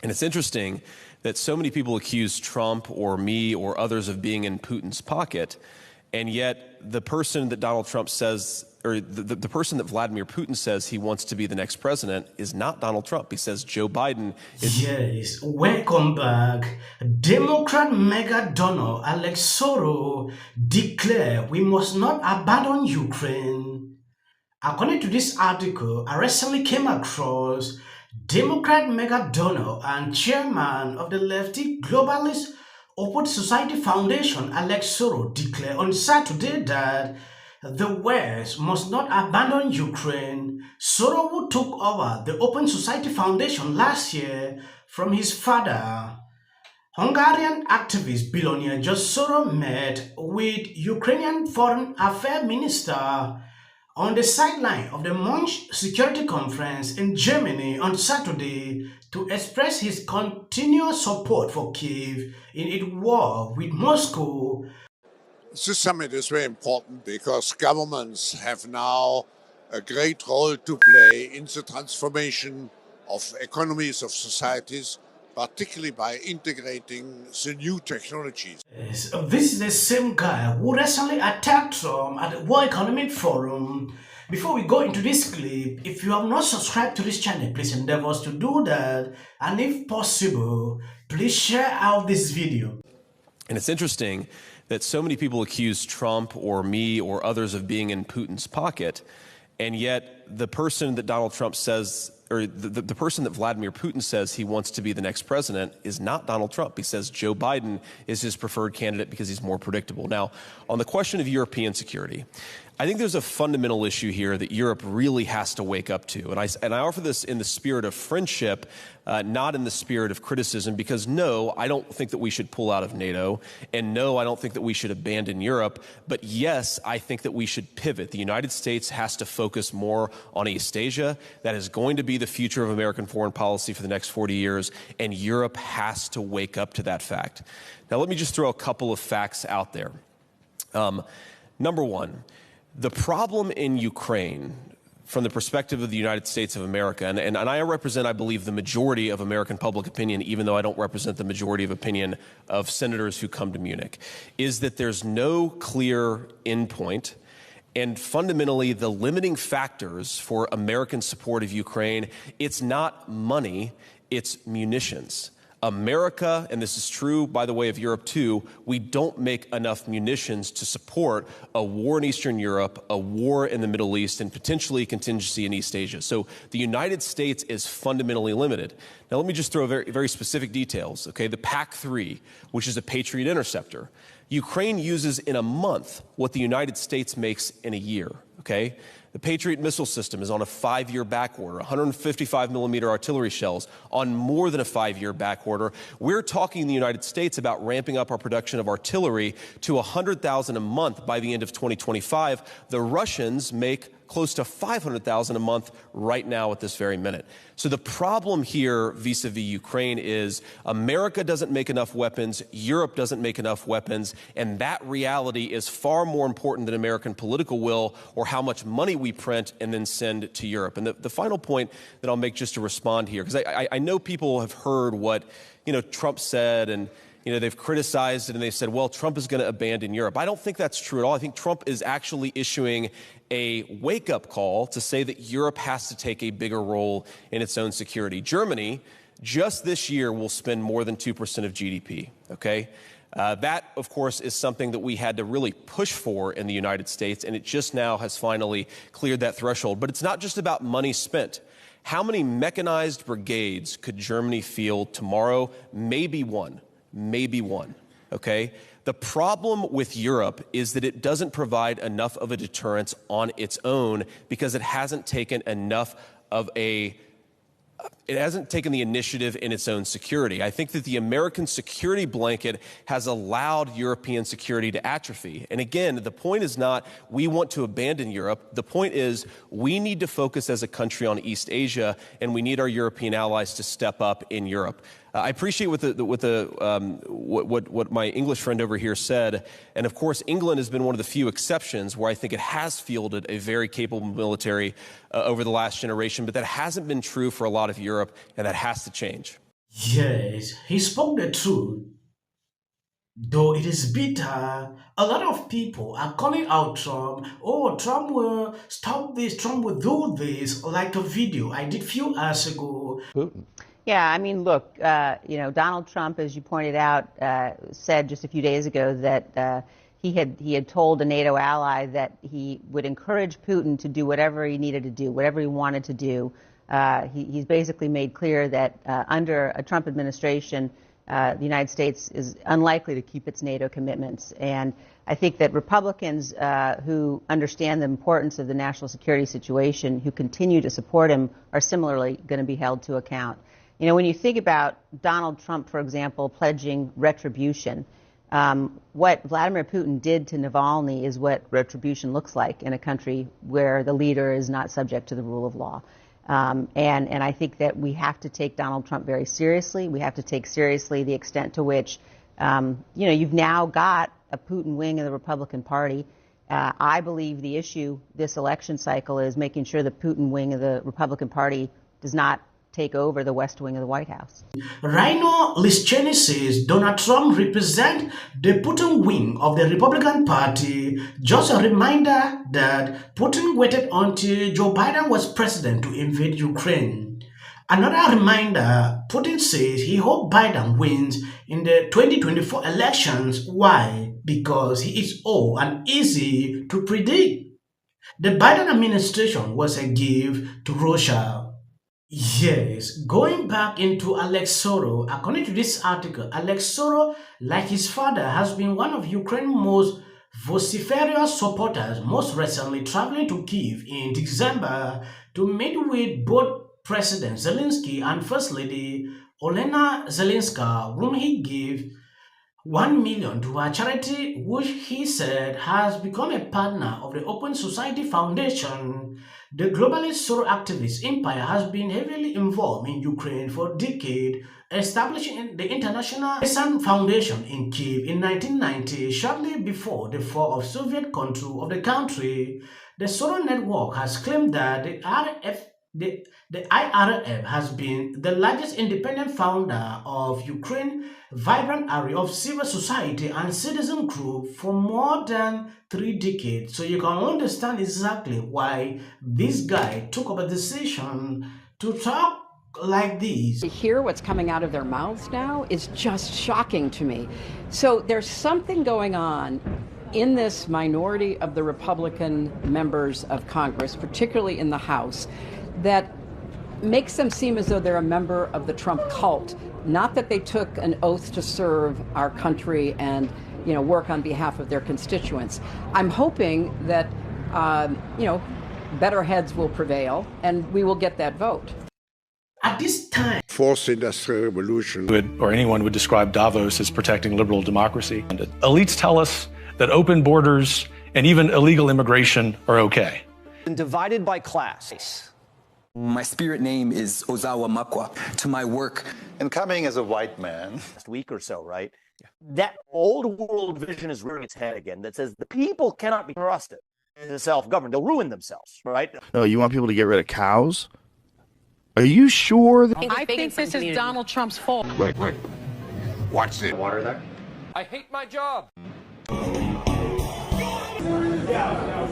And it's interesting that so many people accuse Trump or me or others of being in Putin's pocket, and yet the person that Donald Trump says, or the person that Vladimir Putin says he wants to be the next president is not Donald Trump. He says Joe Biden is... Yes, welcome back. Democrat mega donor Alex Soros declared we must not abandon Ukraine. According to this article, I recently came across Democrat mega donor and chairman of the leftist-globalist Open Society Foundation, Alex Soros, declared on Saturday that the West must not abandon Ukraine. Soros, who took over the Open Society Foundation last year from his father, Hungarian activist billionaire George Soros, met with Ukrainian Foreign Affairs Minister on the sideline of the Munich Security Conference in Germany on Saturday to express his continued support for Kyiv in its war with Moscow. This summit is very important because governments have now a great role to play in the transformation of economies, of societies, particularly by integrating the new technologies. Yes, this is the same guy who recently attacked Trump at the World Economic Forum. Before we go into this clip, if you have not subscribed to this channel, please endeavor to do that. And if possible, please share out this video. And it's interesting that so many people accuse Trump or me or others of being in Putin's pocket, and yet the person that Donald Trump says, or the person that Vladimir Putin says he wants to be the next president is not Donald Trump. He says Joe Biden is his preferred candidate because he's more predictable. Now, on the question of European security, I think there's a fundamental issue here that Europe really has to wake up to. And I offer this in the spirit of friendship, not in the spirit of criticism, because no, I don't think that we should pull out of NATO. And no, I don't think that we should abandon Europe. But yes, I think that we should pivot. The United States has to focus more on East Asia. That is going to be the future of American foreign policy for the next 40 years. And Europe has to wake up to that fact. Now, let me just throw a couple of facts out there. Number one, the problem in Ukraine, from the perspective of the United States of America, and I represent, I believe, the majority of American public opinion, even though I don't represent the majority of opinion of senators who come to Munich, is that there's no clear endpoint. And fundamentally, the limiting factors for American support of Ukraine, it's not money, it's munitions. America, and this is true, by the way, of Europe too, we don't make enough munitions to support a war in Eastern Europe, a war in the Middle East, and potentially contingency in East Asia. So the United States is fundamentally limited. Now, let me just throw very, very specific details, okay? The PAC-3, which is a Patriot interceptor. Ukraine uses in a month what the United States makes in a year, okay? The Patriot missile system is on a 5-year back order, 155 millimeter artillery shells on more than a 5-year back order. We're talking in the United States about ramping up our production of artillery to 100,000 a month by the end of 2025. The Russians make close to 500,000 a month right now at this very minute. So the problem here vis-a-vis Ukraine is America doesn't make enough weapons, Europe doesn't make enough weapons, and that reality is far more important than American political will or how much money we print and then send to Europe. And the final point that I'll make just to respond here, because I know people have heard what, Trump said, and they've criticized it and they said, well, Trump is going to abandon Europe. I don't think that's true at all. I think Trump is actually issuing a wake-up call to say that Europe has to take a bigger role in its own security. Germany, just this year, will spend more than 2% of GDP, okay? That, of course, is something that we had to really push for in the United States, and it just now has finally cleared that threshold. But it's not just about money spent. How many mechanized brigades could Germany field tomorrow? Maybe one, okay? The problem with Europe is that it doesn't provide enough of a deterrence on its own because it hasn't taken enough of it hasn't taken the initiative in its own security. I think that the American security blanket has allowed European security to atrophy. And again, the point is not we want to abandon Europe. The point is we need to focus as a country on East Asia, and we need our European allies to step up in Europe. I appreciate what my English friend over here said. And of course, England has been one of the few exceptions where I think it has fielded a very capable military over the last generation, but that hasn't been true for a lot of Europe, and that has to change. Yes, he spoke the truth. Though it is bitter, a lot of people are calling out Trump. Oh, Trump will stop this, Trump will do this, like a video I did few hours ago. Putin. Yeah, I mean, look, Donald Trump, as you pointed out, said just a few days ago that he had told a NATO ally that he would encourage Putin to do whatever he needed to do, whatever he wanted to do. He's basically made clear that under a Trump administration, the United States is unlikely to keep its NATO commitments. And I think that Republicans who understand the importance of the national security situation, who continue to support him, are similarly going to be held to account. You know, when you think about Donald Trump, for example, pledging retribution, what Vladimir Putin did to Navalny is what retribution looks like in a country where the leader is not subject to the rule of law. And I think that we have to take Donald Trump very seriously. We have to take seriously the extent to which, you've now got a Putin wing of the Republican Party. I believe the issue this election cycle is making sure the Putin wing of the Republican Party does not take over the West Wing of the White House. Rhino Lischeni says Donald Trump represents the Putin wing of the Republican Party. Just a reminder that Putin waited until Joe Biden was president to invade Ukraine. Another reminder, Putin says he hopes Biden wins in the 2024 elections. Why? Because he is old and easy to predict. The Biden administration was a gift to Russia. Yes, going back into Alex Soros, according to this article, Alex Soros, like his father, has been one of Ukraine's most vociferous supporters, most recently traveling to Kyiv in December to meet with both President Zelensky and First Lady Olena Zelenska, whom he gave 1 million to a charity which he said has become a partner of the Open Society Foundation. The globalist Soros activist empire has been heavily involved in Ukraine for decades, establishing the International Reliance Foundation in Kyiv in 1990, shortly before the fall of Soviet control of the country. The Soros network has claimed that the IRF has been the largest independent founder of Ukraine's vibrant area of civil society and citizen group for more than 3 decades. So you can understand exactly why this guy took up a decision to talk like this. To hear what's coming out of their mouths now is just shocking to me. So there's something going on in this minority of the Republican members of Congress, particularly in the House, that makes them seem as though they're a member of the Trump cult, not that they took an oath to serve our country and, work on behalf of their constituents. I'm hoping that, better heads will prevail and we will get that vote. At this time, Fourth Industrial Revolution. Or anyone would describe Davos as protecting liberal democracy. And elites tell us that open borders and even illegal immigration are okay. And divided by class. My spirit name is Ozawa Makwa. To my work. And coming as a white man. Last week or so, right? That old world vision is rearing its head again that says the people cannot be trusted to self-govern. They'll ruin themselves, right? No, you want people to get rid of cows? Are you sure? I think this is Donald Trump's fault. Wait. Watch it. Water there? I hate my job. yeah.